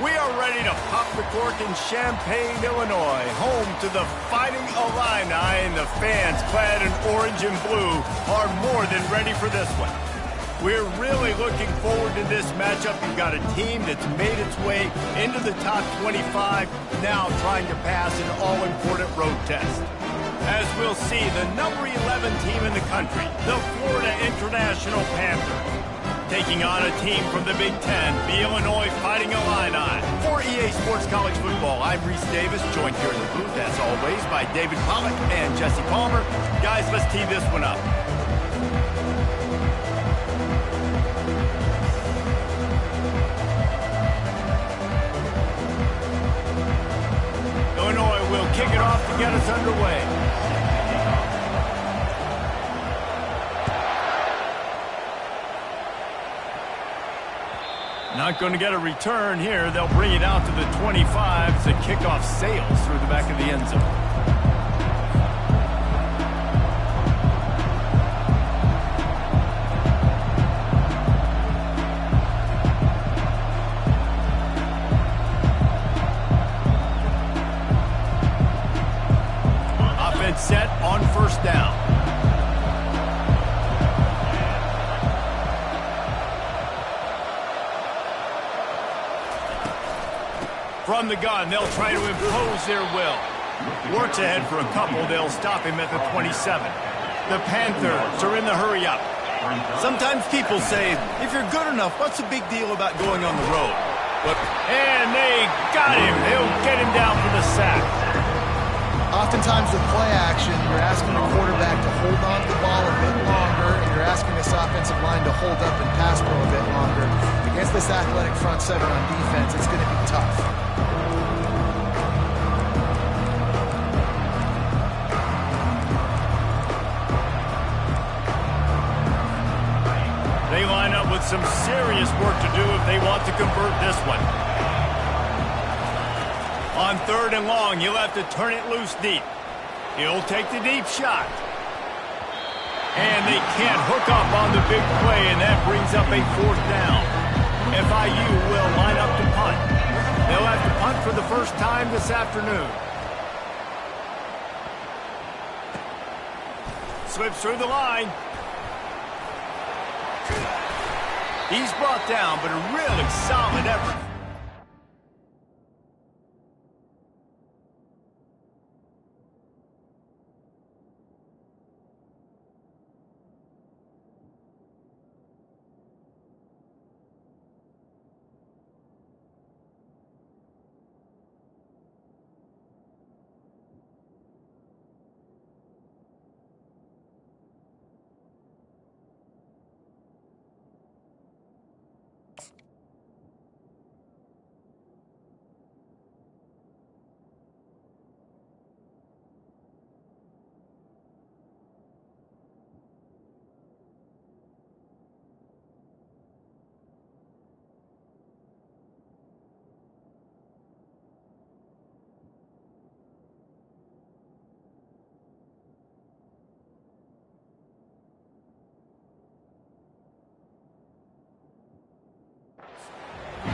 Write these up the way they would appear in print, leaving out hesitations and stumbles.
We are ready to pop the cork in Champaign, Illinois, home to the Fighting Illini, and the fans clad in orange and blue are more than ready for this one. We're really looking forward to this matchup. You've got a team that's made its way into the top 25, now trying to pass an all-important road test. As we'll see, the number 11 team in the country, the Florida International Panthers, taking on a team from the Big Ten, the Illinois Fighting Illini. For EA Sports College Football, I'm Reese Davis, joined here in the booth, as always, by David Pollack and Jesse Palmer. Guys, let's tee this one up. Illinois will kick it off to get us underway. Not going to get a return here. They'll bring it out to the 25 as the kickoff sails through the back of the end zone. Offense set on first down. From the gun, they'll try to impose their will. Works ahead for a couple. They'll stop him at the 27. The Panthers are in the hurry up. Sometimes people say, if you're good enough, what's the big deal about going on the road? And they got him. They'll get him down for the sack. Oftentimes with play action, you're asking the quarterback to hold on to the ball a bit longer, and you're asking this offensive line to hold up and pass pro a bit longer. Against this athletic front seven on defense, it's going to be tough. They line up with some serious work to do if they want to convert this one. On third and long, you'll have to turn it loose deep. He'll take the deep shot. And they can't hook up on the big play, and that brings up a fourth down. FIU will line up to punt. They'll have to punt for the first time this afternoon. Slips through the line. He's brought down, but a really solid effort.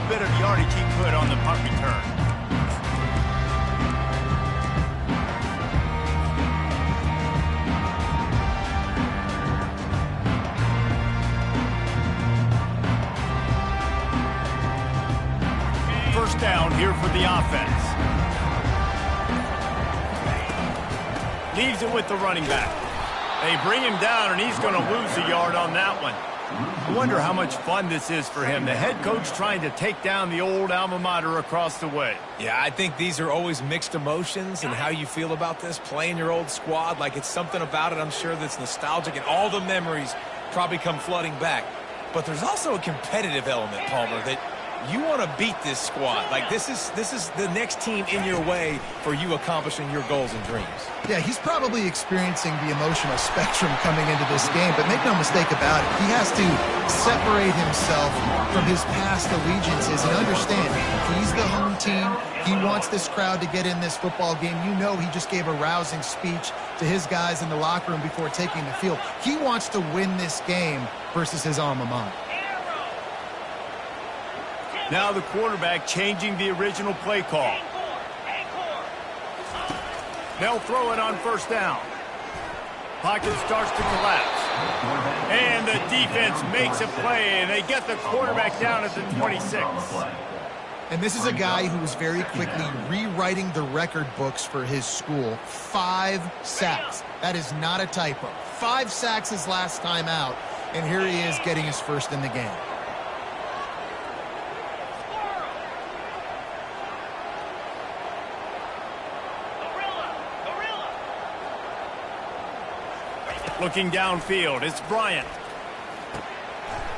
Bit of yardage he could on the punt return. First down here for the offense. Leaves it with the running back. They bring him down, and he's going to lose a yard on that one. I wonder how much fun this is for him. The head coach trying to take down the old alma mater across the way. Yeah, I think these are always mixed emotions and how you feel about this, playing your old squad. Like, it's something about it, I'm sure, that's nostalgic, and all the memories probably come flooding back. But there's also a competitive element, Palmer, that you want to beat this squad. Like, this is the next team in your way for you accomplishing your goals and dreams. Yeah, he's probably experiencing the emotional spectrum coming into this game, but make no mistake about it, he has to separate himself from his past allegiances and understand he's the home team. He wants this crowd to get in this football game. You know, he just gave a rousing speech to his guys in the locker room before taking the field. He wants to win this game versus his alma mater. Now the quarterback changing the original play call. They'll throw it on first down. Pocket starts to collapse. And the defense makes a play, and they get the quarterback down at the 26. And this is a guy who was very quickly rewriting the record books for his school. 5 sacks. That is not a typo. 5 sacks his last time out, and here he is getting his first in the game. Looking downfield, it's Bryant.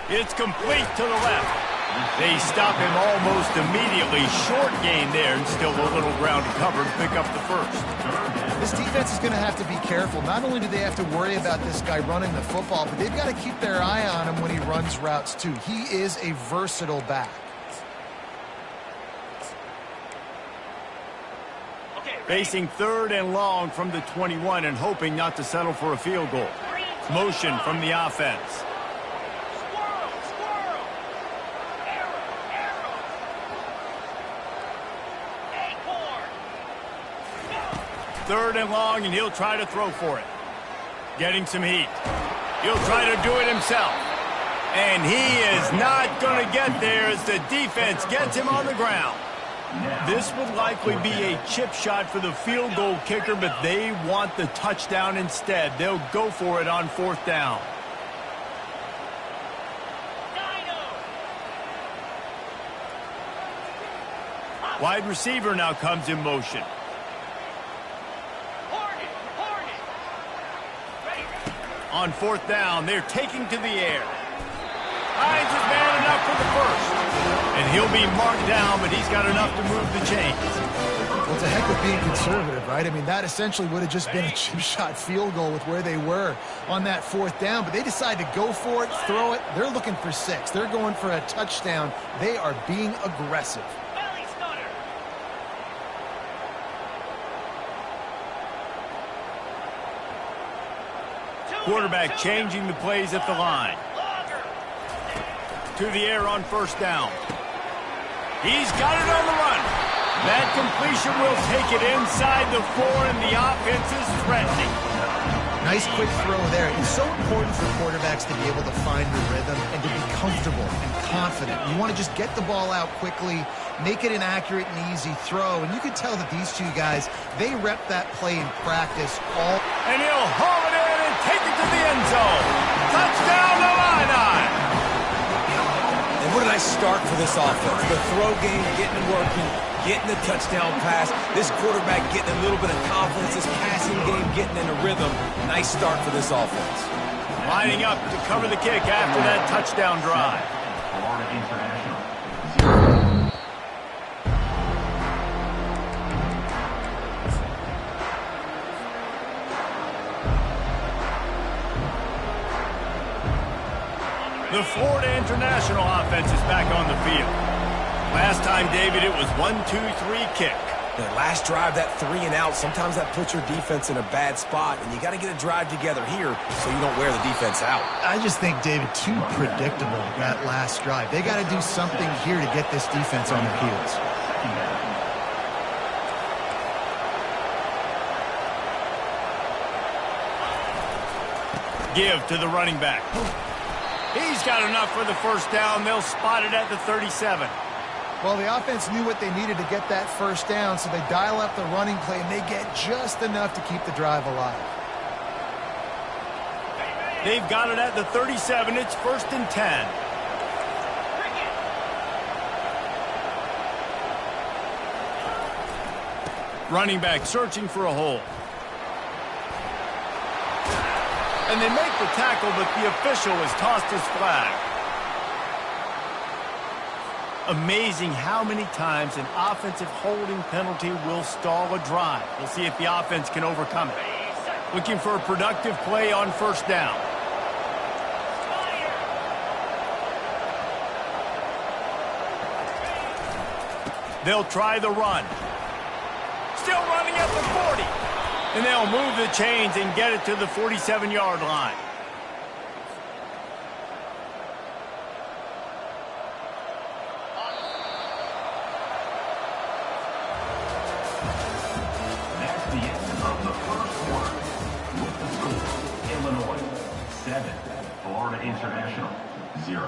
It's complete to the left. They stop him almost immediately. Short gain there, and still a little ground to cover to pick up the first. This defense is going to have to be careful. Not only do they have to worry about this guy running the football, but they've got to keep their eye on him when he runs routes too. He is a versatile back. Facing 3rd and long from the 21 and hoping not to settle for a field goal. Motion from the offense. 3rd and long, and he'll try to throw for it. Getting some heat. He'll try to do it himself. And he is not going to get there as the defense gets him on the ground. This would likely be a chip shot for the field goal kicker, but they want the touchdown instead. They'll go for it on 4th down. Wide receiver now comes in motion. On 4th down, they're taking to the air. Finds his man enough for the first. And he'll be marked down, but he's got enough to move the chains. Well, it's a heck of being conservative, right? I mean, that essentially would have just been a chip shot field goal with where they were on that 4th down. But they decide to go for it, throw it. They're looking for 6. They're going for a touchdown. They are being aggressive. Quarterback changing the plays at the line. To the air on 1st down. He's got it on the run. That completion will take it inside the 4, and the offense is threatening. Nice quick throw there. It's so important for quarterbacks to be able to find the rhythm and to be comfortable and confident. You want to just get the ball out quickly, make it an accurate and easy throw. And you can tell that these two guys, they rep that play in practice all. And he'll haul it in and take it to the end zone. Touchdown, Illini. And what a nice start for this offense. The throw game getting working, getting the touchdown pass. This quarterback getting a little bit of confidence. This passing game getting in a rhythm. Nice start for this offense. Lining up to cover the kick after that touchdown drive. The Florida International offense is back on the field. Last time, David, it was 1-2-3 kick. The last drive, that 3 and out, sometimes that puts your defense in a bad spot, and you got to get a drive together here so you don't wear the defense out. I just think, David, too predictable, that last drive. They got to do something here to get this defense on their heels. Give to the running back. He's got enough for the first down. They'll spot it at the 37. Well, the offense knew what they needed to get that first down, so they dial up the running play, and they get just enough to keep the drive alive. They've got it at the 37. It's 1st and 10. Running back searching for a hole. And they make the tackle, but the official has tossed his flag. Amazing how many times an offensive holding penalty will stall a drive. We'll see if the offense can overcome it. Looking for a productive play on 1st down. They'll try the run. Still running at the 40. And they'll move the chains and get it to the 47-yard line. Florida International, 0.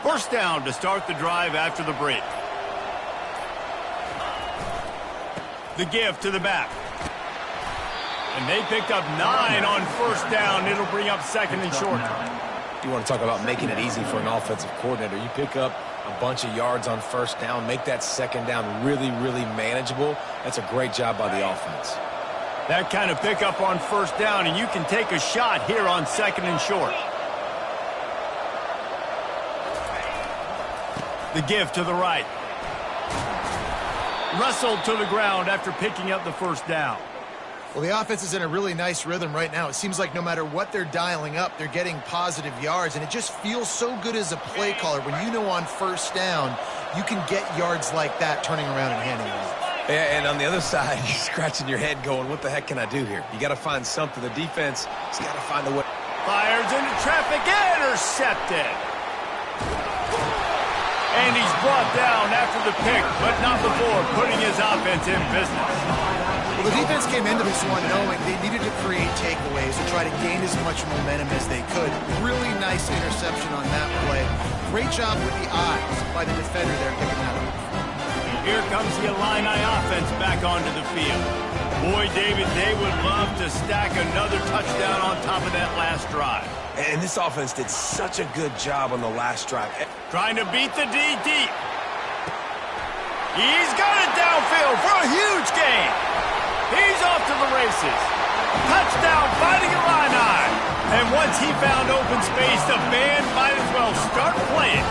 First down to start the drive after the break. The give to the back. And they picked up 9 on first down. It'll bring up second and short. You want to talk about making it easy for an offensive coordinator. You pick up a bunch of yards on first down, make that second down really, really manageable. That's a great job by the offense. That kind of pickup on first down, and you can take a shot here on second and short. The give to the right. Wrestled to the ground after picking up the first down. Well, the offense is in a really nice rhythm right now. It seems like no matter what they're dialing up, they're getting positive yards, and it just feels so good as a play caller when you know on first down you can get yards like that turning around and handing it off. Yeah, and on the other side, you're scratching your head going, what the heck can I do here? You got to find something. The defense has got to find a way. Fires into traffic, intercepted. And he's brought down after the pick, but not before putting his offense in business. Well, the defense came into this one knowing they needed to create takeaways and try to gain as much momentum as they could. Really nice interception on that play. Great job with the eyes by the defender there picking that up. Here comes the Illini offense back onto the field. Boy, David, they would love to stack another touchdown on top of that last drive. And this offense did such a good job on the last drive. Trying to beat the D deep. He's got it downfield for a huge gain. He's off to the races. Touchdown, Fighting Illini. And once he found open space, the band might as well start playing.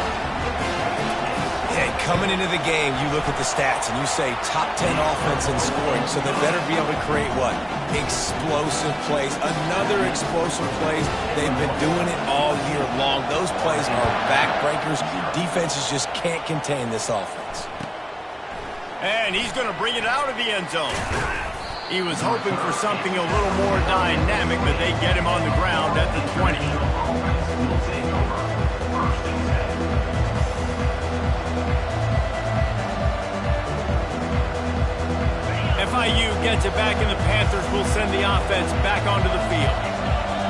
Yeah, coming into the game, you look at the stats and you say top 10 offense in scoring, so they better be able to create what? Explosive plays. Another explosive plays. They've been doing it all year long. Those plays are backbreakers. Defenses just can't contain this offense. And he's going to bring it out of the end zone. He was hoping for something a little more dynamic, but they get him on the ground at the 20. FIU gets it back, and the Panthers will send the offense back onto the field.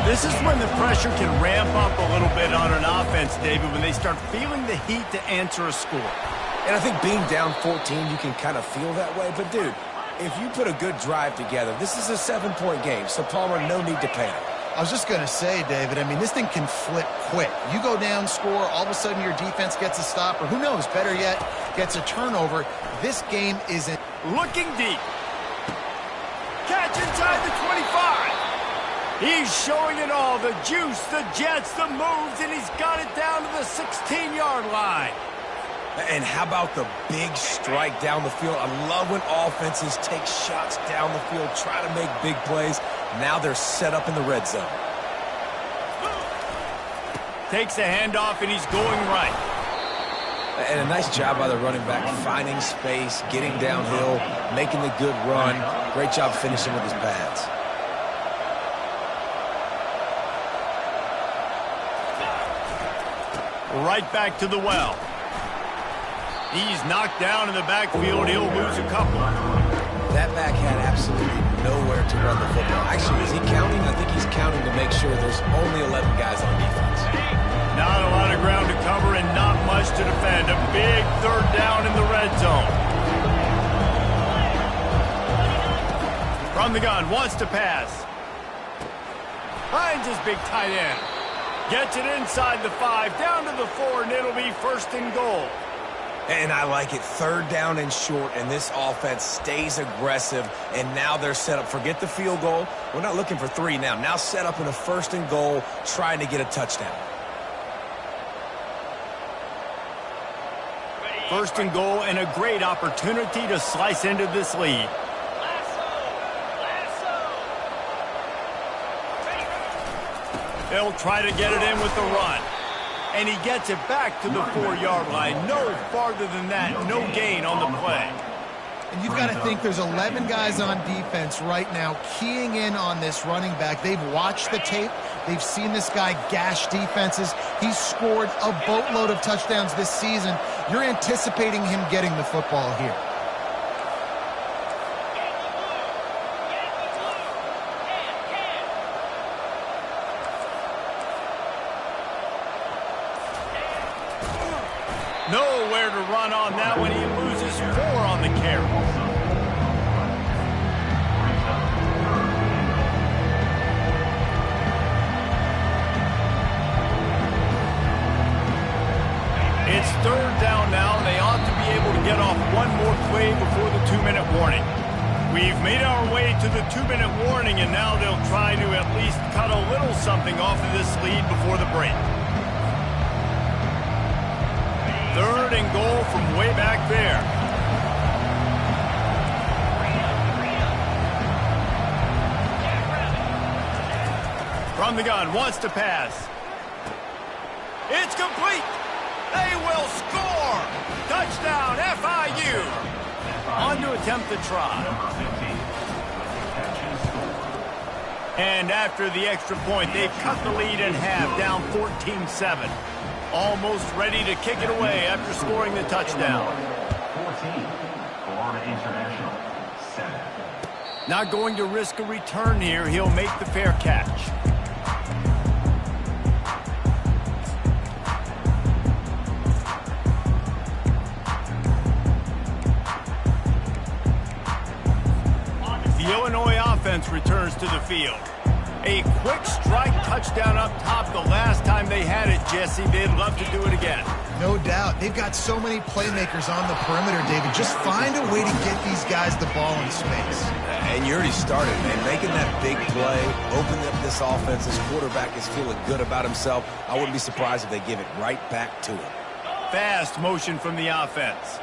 This is when the pressure can ramp up a little bit on an offense, David, when they start feeling the heat to answer a score. And I think being down 14, you can kind of feel that way. But, dude, if you put a good drive together, this is a 7-point game, so Palmer, no need to panic. I was just going to say, David, I mean, this thing can flip quick. You go down, score, all of a sudden your defense gets a stop, or who knows, better yet, gets a turnover. This game isn't... Looking deep. Catch inside the 25. He's showing it all, the juice, the jets, the moves, and he's got it down to the 16-yard line. And how about the big strike down the field? I love when offenses take shots down the field, try to make big plays. Now they're set up in the red zone. Takes a handoff, and he's going right. And a nice job by the running back, finding space, getting downhill, making the good run. Great job finishing with his pads. Right back to the well. He's knocked down in the backfield. He'll lose a couple. That back had absolutely nowhere to run the football. Actually, is he counting? I think he's counting to make sure there's only 11 guys on defense. Not a lot of ground to cover and not much to defend. A big third down in the red zone. From the gun, wants to pass. Finds his big tight end. Gets it inside the 5, down to the 4, and it'll be first and goal. And I like it. Third down and short, and this offense stays aggressive, and now they're set up. Forget the field goal. We're not looking for 3 now. Now set up in a first and goal, trying to get a touchdown. First and goal, and a great opportunity to slice into this lead. They'll try to get it in with the run. And he gets it back to the 4-yard line. No farther than that. No gain on the play. And you've got to think there's 11 guys on defense right now keying in on this running back. They've watched the tape. They've seen this guy gash defenses. He's scored a boatload of touchdowns this season. You're anticipating him getting the football here. Nowhere to run on that one. He loses 4 on the carry. It's 3rd down now, and they ought to be able to get off one more play before the 2-minute warning. We've made our way to the 2-minute warning, and now they'll try to at least cut a little something off of this lead before the break. 3rd and goal from way back there. From the gun, wants to pass. It's complete. They will score. Touchdown, FIU. On to attempt the try. And after the extra point, they've cut the lead in half, down 14-7. Almost ready to kick it away after scoring the touchdown. 14, Florida International, 7. Not going to risk a return here. He'll make the fair catch. The Illinois offense returns to the field. A quick strike touchdown up top the last time they had it, Jesse. They'd love to do it again. No doubt. They've got so many playmakers on the perimeter, David. Just find a way to get these guys the ball in space. And you already started, man. Making that big play, opening up this offense. This quarterback is feeling good about himself. I wouldn't be surprised if they give it right back to him. Fast motion from the offense.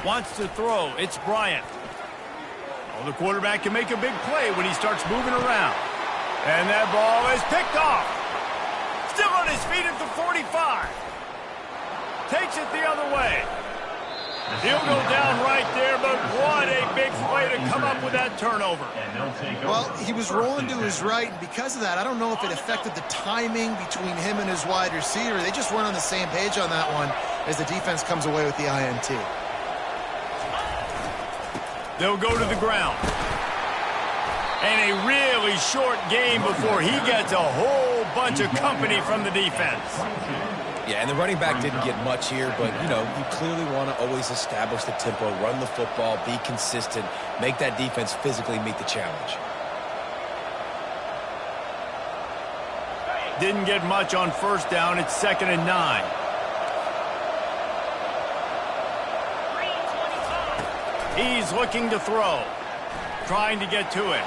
Wants to throw. It's Bryant. Oh, the quarterback can make a big play when he starts moving around. And that ball is picked off. Still on his feet at the 45. Takes it the other way. He'll go down right there, but what a big play to come up with that turnover. Well, he was rolling to his right, and because of that, I don't know if it affected the timing between him and his wide receiver. They just weren't on the same page on that one as the defense comes away with the INT. They'll go to the ground. And a really short game before he gets a whole bunch of company from the defense. Yeah, and the running back didn't get much here, but, you know, you clearly want to always establish the tempo, run the football, be consistent, make that defense physically meet the challenge. Didn't get much on 1st down. It's 2nd and 9. He's looking to throw. Trying to get to it.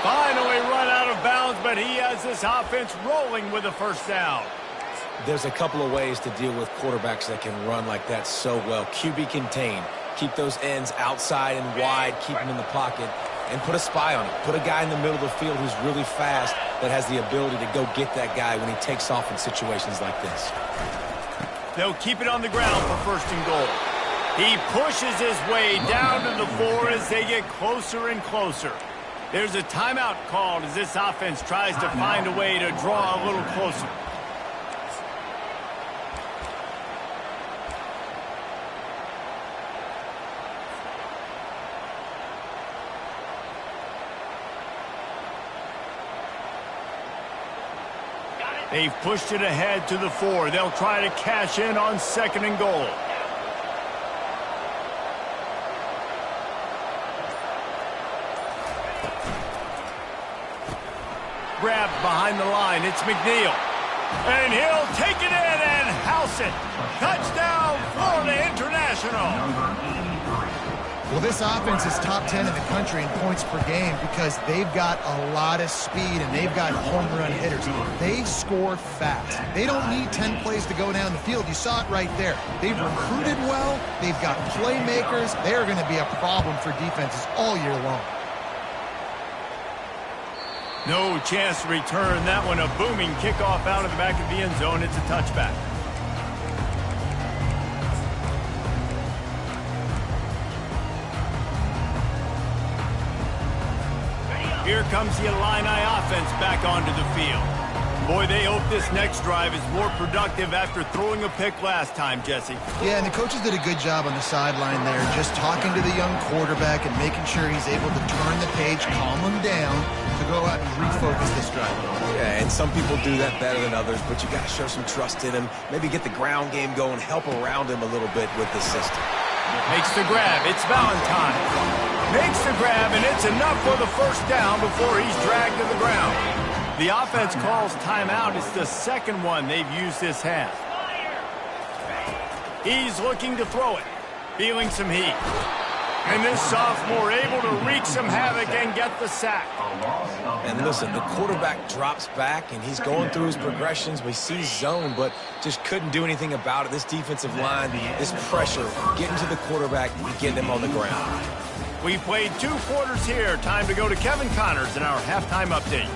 Finally run out of bounds, but he has this offense rolling with a 1st down. There's a couple of ways to deal with quarterbacks that can run like that so well. QB contain. Keep those ends outside and wide. Keep them in the pocket. And put a spy on it. Put a guy in the middle of the field who's really fast that has the ability to go get that guy when he takes off in situations like this. They'll keep it on the ground for 1st and goal. He pushes his way down to the 4 as they get closer and closer. There's a timeout called as this offense tries to find a way to draw a little closer. They've pushed it ahead to the 4. They'll try to cash in on 2nd and goal. Grabbed behind the line. It's McNeil. And he'll take it in and house it. Touchdown, Florida International. Well, this offense is top 10 in the country in points per game because they've got a lot of speed and they've got home run hitters. They score fast. They don't need 10 plays to go down the field. You saw it right there. They've recruited well. They've got playmakers. They're going to be a problem for defenses all year long. No chance to return that one. A booming kickoff out of the back of the end zone. It's a touchback. Here comes the Illini offense back onto the field. Boy, they hope this next drive is more productive after throwing a pick last time, Jesse. Yeah, and the coaches did a good job on the sideline there, just talking to the young quarterback and making sure he's able to turn the page, calm him down, to go out and refocus this drive. Yeah, and some people do that better than others, but you got to show some trust in him. Maybe get the ground game going, help around him a little bit with the system. Makes the grab. It's Valentine. Makes the grab, and it's enough for the first down before he's dragged to the ground. The offense calls timeout. It's the second one they've used this half. He's looking to throw it. Feeling some heat. And this sophomore able to wreak some havoc and get the sack. And listen, the quarterback drops back, and he's going through his progressions. We see zone, but just couldn't do anything about it. This defensive line, this pressure, getting to the quarterback and getting him on the ground. We played 2 quarters here. Time to go to Kevin Connors in our halftime update.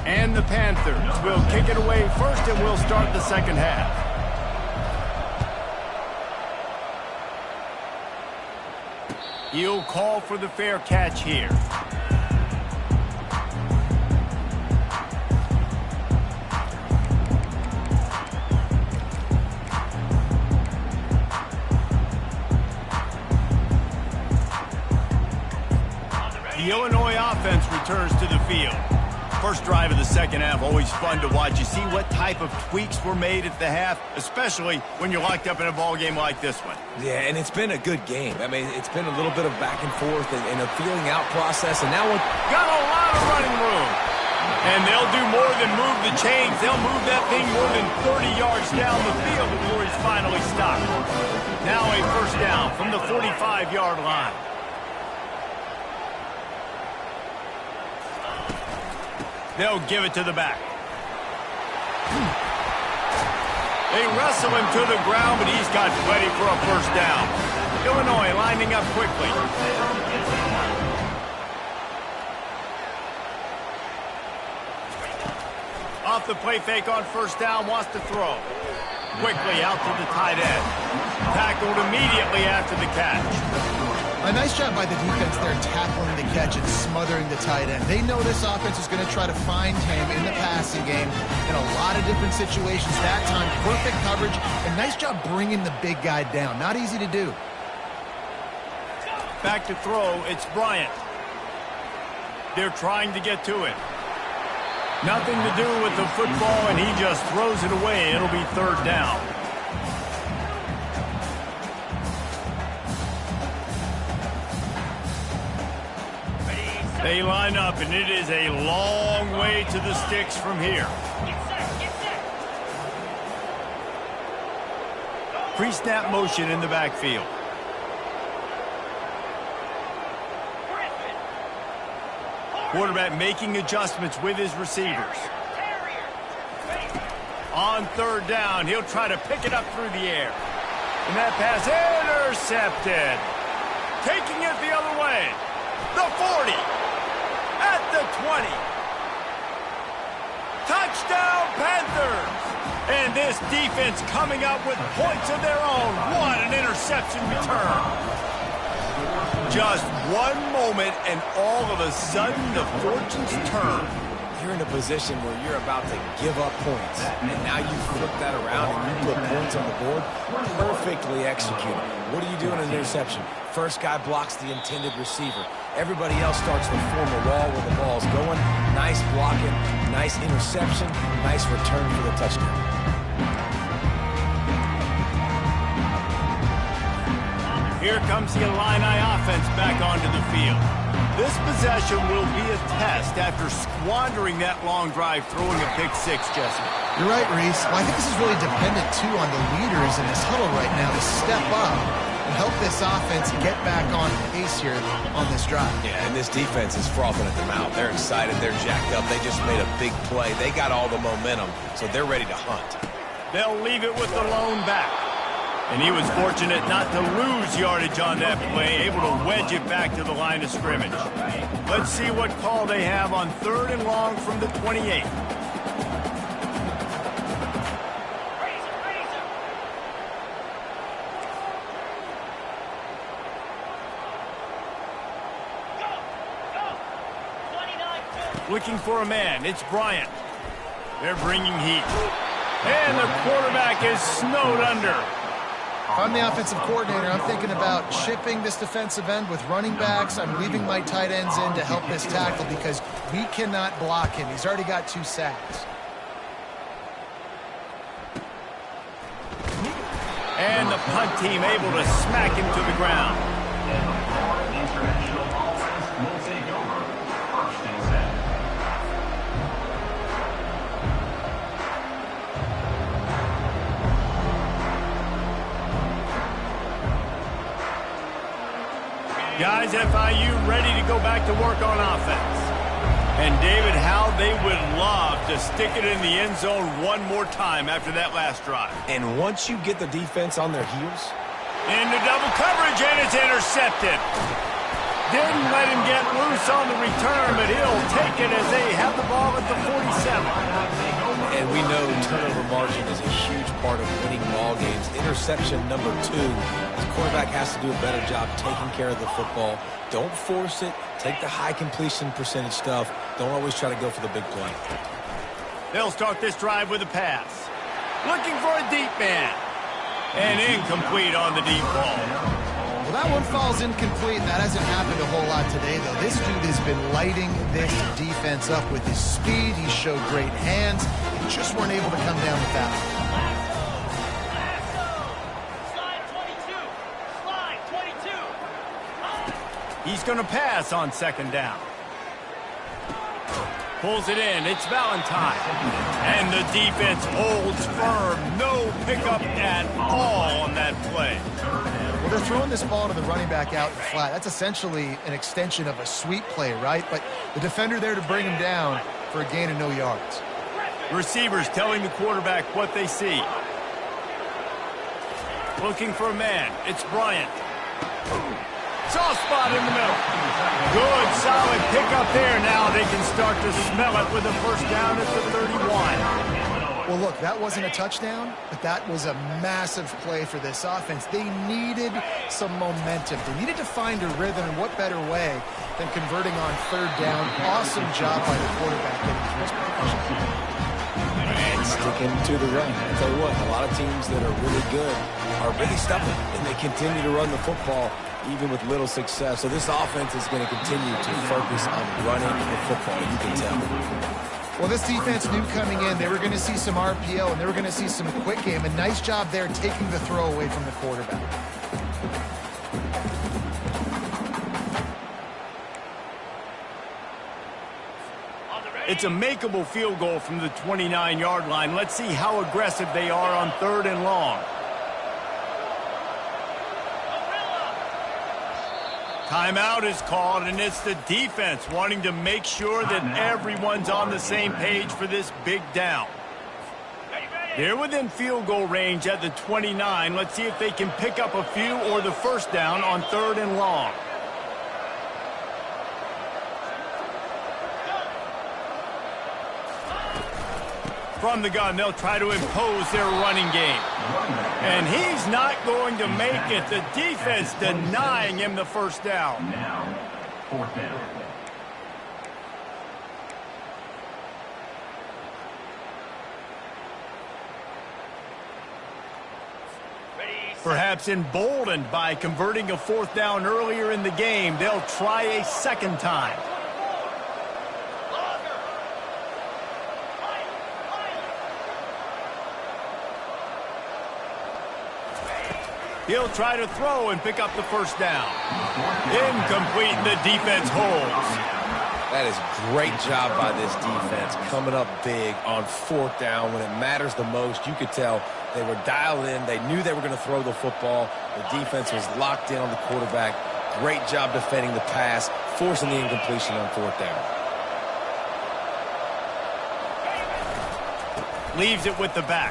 And the Panthers will kick it away first, and we'll start the second half. He'll call for the fair catch here. The Illinois offense returns to the field. First drive of the second half, always fun to watch. You see what type of tweaks were made at the half, especially when you're locked up in a ball game like this one. Yeah, and it's been a good game. I mean, it's been a little bit of back and forth and a feeling out process, and now we're... Got a lot of running room. And they'll do more than move the chains. They'll move that thing more than 30 yards down the field before he's finally stopped. Now a first down from the 45-yard line. They'll give it to the back. They wrestle him to the ground, but he's got plenty for a first down. Illinois lining up quickly. Off the play fake on first down, wants to throw. Quickly out to the tight end. Tackled immediately after the catch. A nice job by the defense there tackling the catch and smothering the tight end. They know this offense is going to try to find him in the passing game in a lot of different situations. That time, perfect coverage, and nice job bringing the big guy down. Not easy to do. Back to throw, it's Bryant. They're trying to get to it. Nothing to do with the football, and he just throws it away. It'll be third down. They line up, and it is a long way to the sticks from here. Pre-snap motion in the backfield. Quarterback making adjustments with his receivers. On third down, he'll try to pick it up through the air. And that pass intercepted. Taking it the other way. The 40. At the 20. Touchdown, Panthers. And this defense coming up with points of their own. What an interception return. Just one moment, and all of a sudden, the fortunes turn. You're in a position where you're about to give up points, and now you flip that around and you put points on the board. Perfectly executed. What do you do in an interception? First guy blocks the intended receiver. Everybody else starts to form a wall where the ball's going. Nice blocking, nice interception, nice return for the touchdown. Here comes the Illini offense back onto the field. This possession will be a test after squandering that long drive throwing a pick six, Jesse. You're right, Reese. Well, I think this is really dependent, too, on the leaders in this huddle right now to step up and help this offense get back on pace here on this drive. Yeah, and this defense is frothing at the mouth. They're excited. They're jacked up. They just made a big play. They got all the momentum, so they're ready to hunt. They'll leave it with the lone back. And he was fortunate not to lose yardage on that play, able to wedge it back to the line of scrimmage. Let's see what call they have on 3rd and long from the 28. Looking for a man. It's Bryant. They're bringing heat. And the quarterback is snowed under. If I'm the offensive coordinator, I'm thinking about shipping this defensive end with running backs. I'm leaving my tight ends in to help this tackle because we cannot block him. He's already got 2 sacks. And the punt team able to smack him to the ground. And the Florida International offense will take over 1st and 7. Guys, FIU ready to go back to work on offense. And David, how they would love to stick it in the end zone one more time after that last drive. And once you get the defense on their heels, Into double coverage, and it's intercepted. Didn't let him get loose on the return, but he'll take it as they have the ball at the 47. and we know turnover margin is a huge part of winning ball games. Interception number 2. The quarterback has to do a better job taking care of the football. Don't force it. Take the high completion percentage stuff. Don't always try to go for the big play. They'll start this drive with a pass. Looking for a deep man. And incomplete on the deep ball. Well, that one falls incomplete. That hasn't happened a whole lot today, though. This dude has been lighting this defense up with his speed. He showed great hands. They just weren't able to come down with that one. He's going to pass on 2nd down. Pulls it in. It's Valentine. And the defense holds firm. No pickup at all on that play. Well, they're throwing this ball to the running back out in the flat. That's essentially an extension of a sweep play, right? But the defender there to bring him down for a gain of no yards. Receivers telling the quarterback what they see. Looking for a man. It's Bryant. Soft spot in the middle. Good, solid pickup there. Now they can start to smell it with a 1st down at the 31. Well, look, that wasn't a touchdown, but that was a massive play for this offense. They needed some momentum. They needed to find a rhythm, and what better way than converting on 3rd down. Awesome job by the quarterback getting through his position. And sticking to the run. I tell you what, a lot of teams that are really good are really stubborn, and they continue to run the football even with little success. So this offense is going to continue to focus on running the football, you can tell. Well, this defense knew coming in they were going to see some RPO and they were going to see some quick game. A nice job there taking the throw away from the quarterback. It's a makeable field goal from the 29-yard line. Let's see how aggressive they are on 3rd and long. Timeout is called, and it's the defense wanting to make sure that everyone's on the same page for this big down. They're within field goal range at the 29. Let's see if they can pick up a few or the 1st down on 3rd and long. From the gun, they'll try to impose their running game. And he's not going to make it. The defense denying him the 1st down. Now, 4th down. Perhaps emboldened by converting a 4th down earlier in the game, they'll try a 2nd time. He'll try to throw and pick up the first down. Incomplete, and the defense holds. That is great job by this defense, coming up big on fourth down when it matters the most. You could tell they were dialed in. They knew they were going to throw the football. The defense was locked in on the quarterback. Great job defending the pass, forcing the incompletion on fourth down. Leaves it with the back.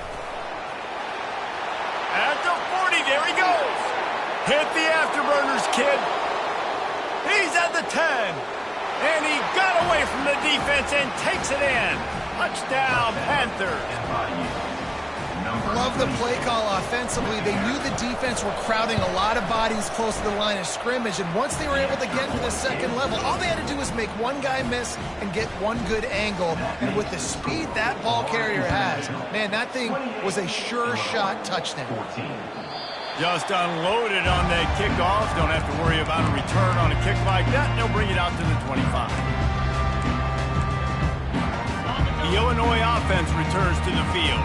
At the 40, there he goes. Hit the afterburners, kid. He's at the 10. And he got away from the defense and takes it in. Touchdown, Panthers. Love the play call offensively. They knew the defense were crowding a lot of bodies close to the line of scrimmage, and once they were able to get to the second level, all they had to do was make one guy miss and get one good angle. And with the speed that ball carrier has, man, that thing was a sure shot touchdown. Just unloaded on that kickoff. Don't have to worry about a return on a kick like that. They'll bring it out to the 25. The Illinois offense returns to the field.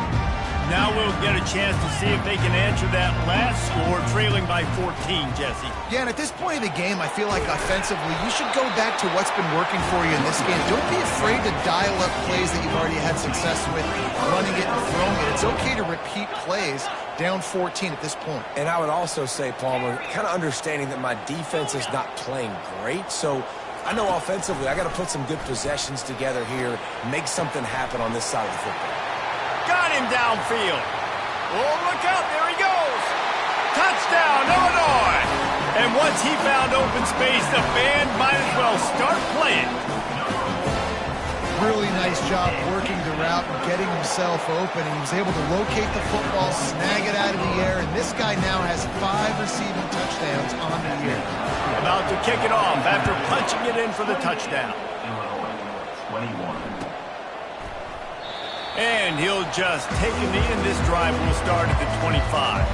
Now we'll get a chance to see if they can answer that last score, trailing by 14, Jesse. Yeah, and at this point of the game, I feel like offensively, you should go back to what's been working for you in this game. Don't be afraid to dial up plays that you've already had success with, running it and throwing it. It's okay to repeat plays down 14 at this point. And I would also say, Palmer, kind of understanding that my defense is not playing great, so I know offensively I got to put some good possessions together here, make something happen on this side of the football. Got him downfield. Oh, look out. There he goes. Touchdown, Illinois. And once he found open space, the band might as well start playing. Really nice job working the route and getting himself open. He was able to locate the football, snag it out of the air, and this guy now has 5 receiving touchdowns on the year. About to kick it off after punching it in for the touchdown. Illinois, 21. And he'll just take a knee, and this drive will start at the 25.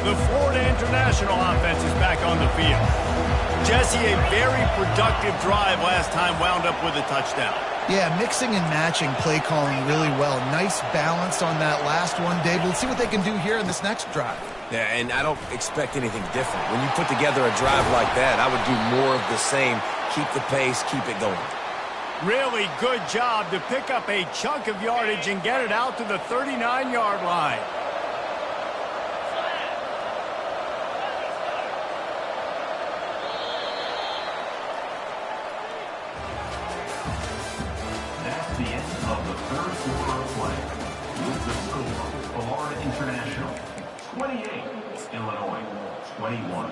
The Florida International offense is back on the field. Jesse, a very productive drive last time, wound up with a touchdown. Yeah, mixing and matching play calling really well. Nice balance on that last one, Dave. We'll see what they can do here in this next drive. Yeah, and I don't expect anything different. When you put together a drive like that, I would do more of the same. Keep the pace, keep it going. Really good job to pick up a chunk of yardage and get it out to the 39-yard line. That's the end of the third quarter of play. With the score, Florida International 28, Illinois 21.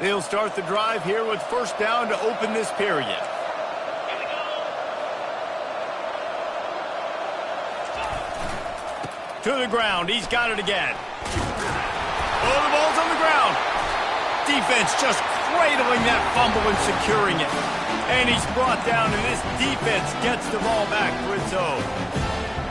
They'll start the drive here with first down to open this period. To the ground. He's got it again. Oh, the ball's on the ground. Defense just cradling that fumble and securing it. And he's brought down, and this defense gets the ball back for its own.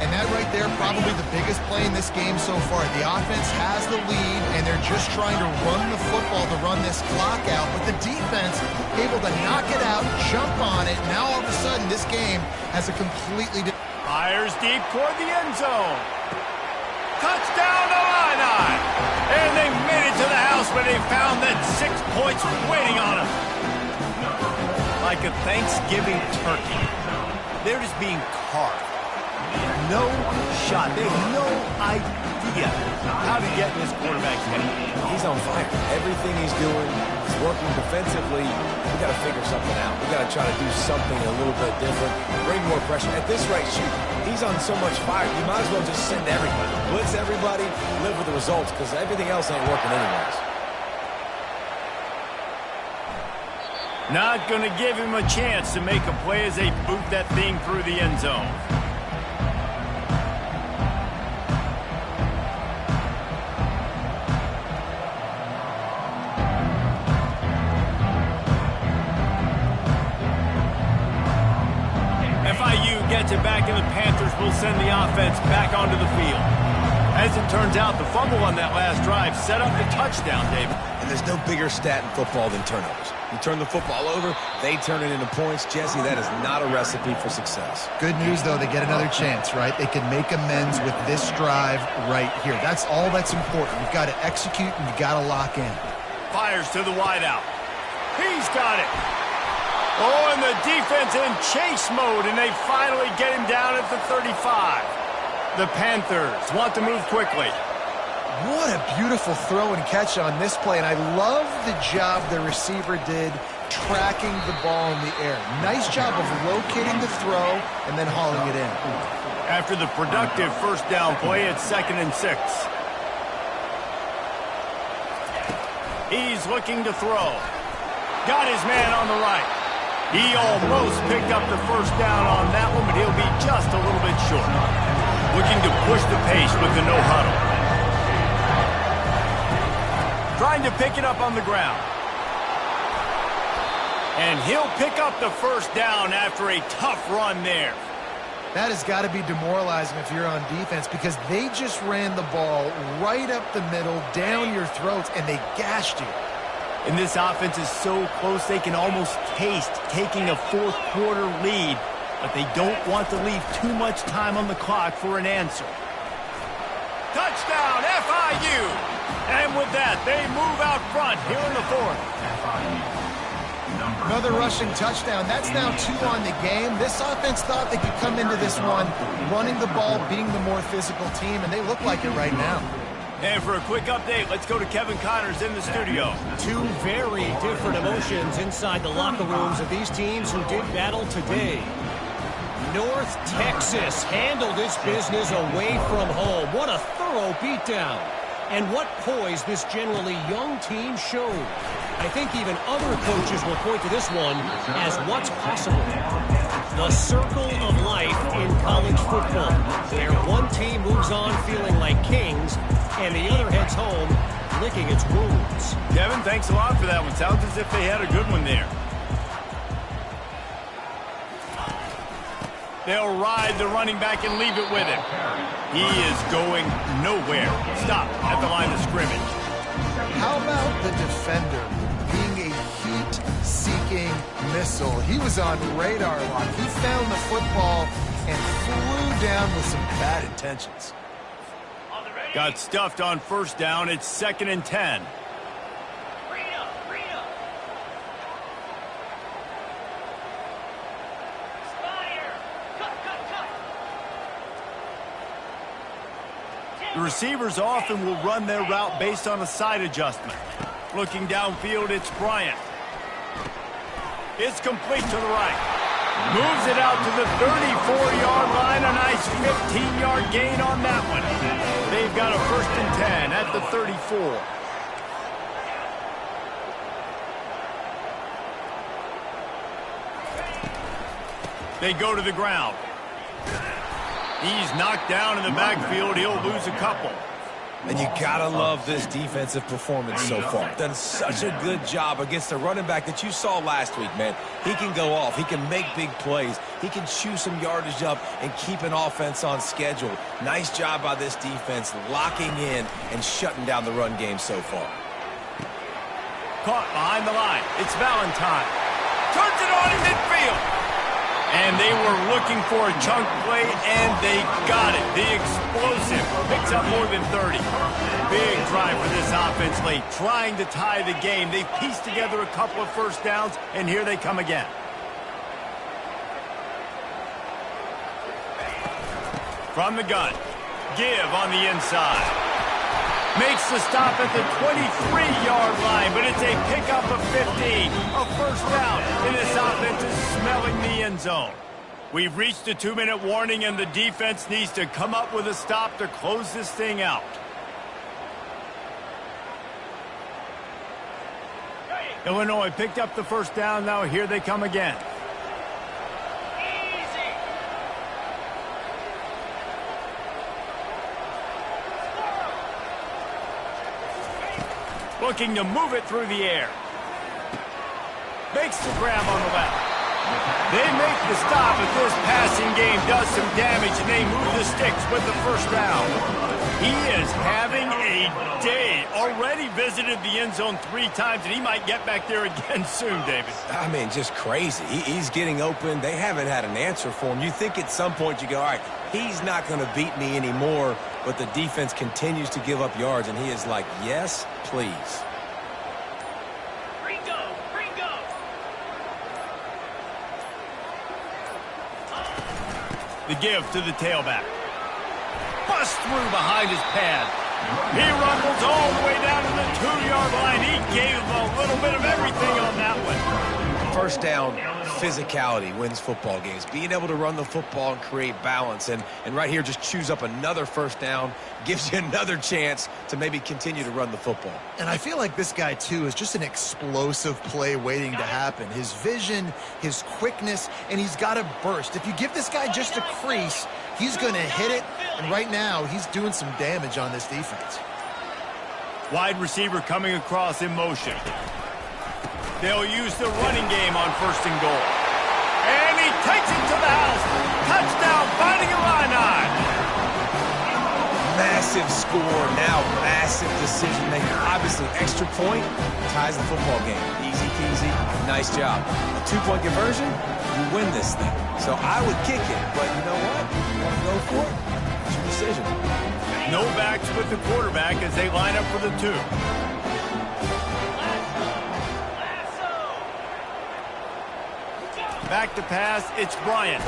And that right there, probably the biggest play in this game so far. The offense has the lead, and they're just trying to run the football to run this clock out. But the defense able to knock it out, jump on it. Now all of a sudden, this game has a completely different... Fires deep toward the end zone. Touchdown Illini! And they made it to the house where they found that 6 points waiting on them. Like a Thanksgiving turkey. They're just being carved. No shot. They have no idea how to get in this quarterback's head. He's on fire. Everything he's doing is working defensively. We got to figure something out. We got to try to do something a little bit different. Bring more pressure. At this rate, shoot, he's on so much fire. You might as well just send everybody. Blitz everybody. Live with the results because everything else ain't working anyways. Not going to give him a chance to make a play as they boot that thing through the end zone. FIU gets it back, and the Panthers will send the offense back onto the field. As it turns out, the fumble on that last drive set up the touchdown, David. And there's no bigger stat in football than turnovers. You turn the football over, they turn it into points. Jesse, that is not a recipe for success. Good news, though, they get another chance, right? They can make amends with this drive right here. That's all that's important. You've got to execute and you've got to lock in. Fires to the wideout. He's got it. Oh, and the defense in chase mode, and they finally get him down at the 35. The Panthers want to move quickly. What a beautiful throw and catch on this play, and I love the job the receiver did tracking the ball in the air. Nice job of locating the throw and then hauling it in. After the productive first down play, it's 2nd and 6. He's looking to throw. Got his man on the right. He almost picked up the first down on that one, but he'll be just a little bit short. Looking to push the pace with the no huddle. Trying to pick it up on the ground. And he'll pick up the first down after a tough run there. That has got to be demoralizing if you're on defense because they just ran the ball right up the middle, down your throats, and they gashed you. And this offense is so close they can almost taste taking a fourth-quarter lead, but they don't want to leave too much time on the clock for an answer. Touchdown, FIU! And with that, they move out front here in the fourth. Another rushing touchdown. That's now 2 on the game. This offense thought they could come into this one running the ball, being the more physical team, and they look like it right now. And for a quick update, let's go to Kevin Connors in the studio. Two very different emotions inside the locker rooms of these teams who did battle today. North Texas handled its business away from home. What a thorough beatdown. And what poise this generally young team showed. I think even other coaches will point to this one as what's possible. The circle of life in college football, where one team moves on feeling like kings, and the other heads home licking its wounds. Kevin, thanks a lot for that one. Sounds as if they had a good one there. They'll ride the running back and leave it with him. He is going nowhere. Stop at the line of scrimmage. How about the defender being a heat-seeking missile? He was on radar lock. He found the football and flew down with some bad intentions. Got stuffed on first down. It's 2nd and 10. The receivers often will run their route based on a side adjustment. Looking downfield, it's Bryant. It's complete to the right. Moves it out to the 34-yard line. A nice 15-yard gain on that one. They've got a 1st and 10 at the 34. They go to the ground. He's knocked down in the backfield. He'll lose a couple. And you gotta love this defensive performance so far. Done such a good job against the running back that you saw last week, man. He can go off. He can make big plays. He can chew some yardage up and keep an offense on schedule. Nice job by this defense locking in and shutting down the run game so far. Caught behind the line. It's Valentine. Turns it on in midfield. And they were looking for a chunk play, and they got it. The explosive picks up more than 30. Big drive for this offense late, trying to tie the game. They pieced together a couple of first downs, and here they come again. From the gun, give on the inside. Makes the stop at the 23-yard line, but it's a pickup of 15. A first down, and this offense is smelling the end zone. We've reached a 2-minute warning, and the defense needs to come up with a stop to close this thing out. Illinois picked up the first down. Now here they come again. Looking to move it through the air. Makes the grab on the left. They make the stop, but this passing game does some damage, and they move the sticks with the first down. He is having a day. Already visited the end zone 3 times, and he might get back there again soon, David. I mean, just crazy. He's getting open. They haven't had an answer for him. You think at some point you go, all right, he's not going to beat me anymore, but the defense continues to give up yards, and he is like, yes, please. The give to the tailback. Bust through behind his pad. He rumbles all the way down to the 2-yard line. He gave a little bit of everything on that one. First down, physicality wins football games. Being able to run the football and create balance. And right here, just choose up another first down. Gives you another chance to maybe continue to run the football. And I feel like this guy, too, is just an explosive play waiting to happen. His vision, his quickness, and he's got a burst. If you give this guy just a crease, he's going to hit it. And right now, he's doing some damage on this defense. Wide receiver coming across in motion. They'll use the running game on 1st and goal. And he takes it to the house. Touchdown, Fighting Illini. Massive score, now massive decision-making. Obviously, extra point ties the football game. Easy peasy, nice job. A 2-point conversion, you win this thing. So I would kick it, but you know what? You want to go for it? It's your decision. No backs with the quarterback as they line up for the 2. Back to pass, it's Bryant.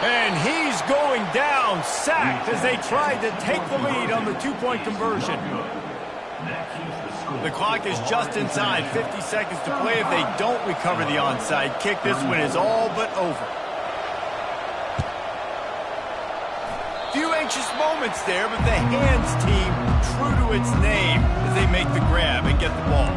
And he's going down, sacked as they tried to take the lead on the 2-point conversion. The clock is just inside, 50 seconds to play. If they don't recover the onside kick, this one is all but over. Few anxious moments there, but the hands team, true to its name, as they make the grab and get the ball.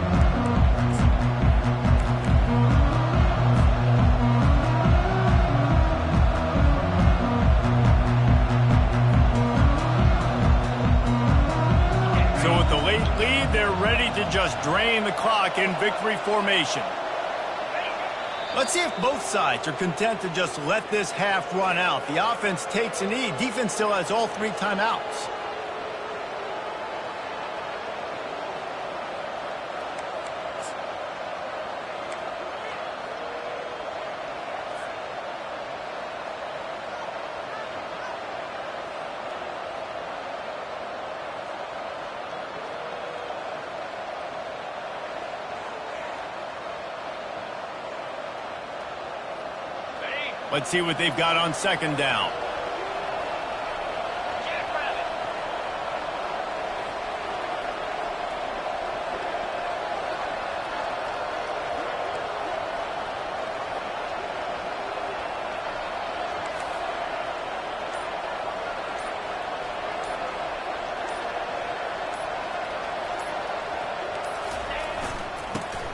So with the late lead, they're ready to just drain the clock in victory formation. Let's see if both sides are content to just let this half run out. The offense takes a knee. Defense still has all 3 timeouts. Let's see what they've got on 2nd down.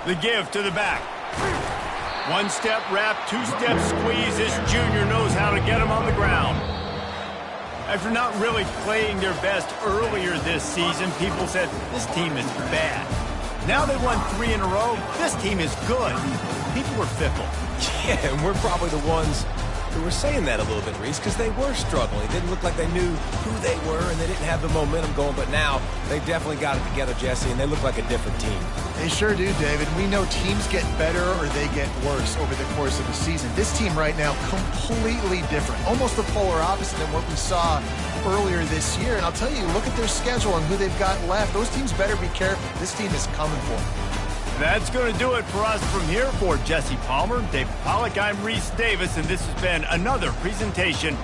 The give to the back. 1-step wrap, 2-step squeeze. This junior knows how to get him on the ground. After not really playing their best earlier this season, people said, this team is bad. Now they won 3 in a row. This team is good. People were fickle. Yeah, and we're probably the ones who were saying that a little bit, Reese, because they were struggling. It didn't look like they knew who they were, and they didn't have the momentum going. But now they've definitely got it together, Jesse, and they look like a different team. They sure do, David. We know teams get better or they get worse over the course of the season. This team right now, completely different. Almost the polar opposite than what we saw earlier this year. And I'll tell you, look at their schedule and who they've got left. Those teams better be careful. This team is coming for them. That's going to do it for us from here. For Jesse Palmer, David Pollack, I'm Reese Davis, and this has been another presentation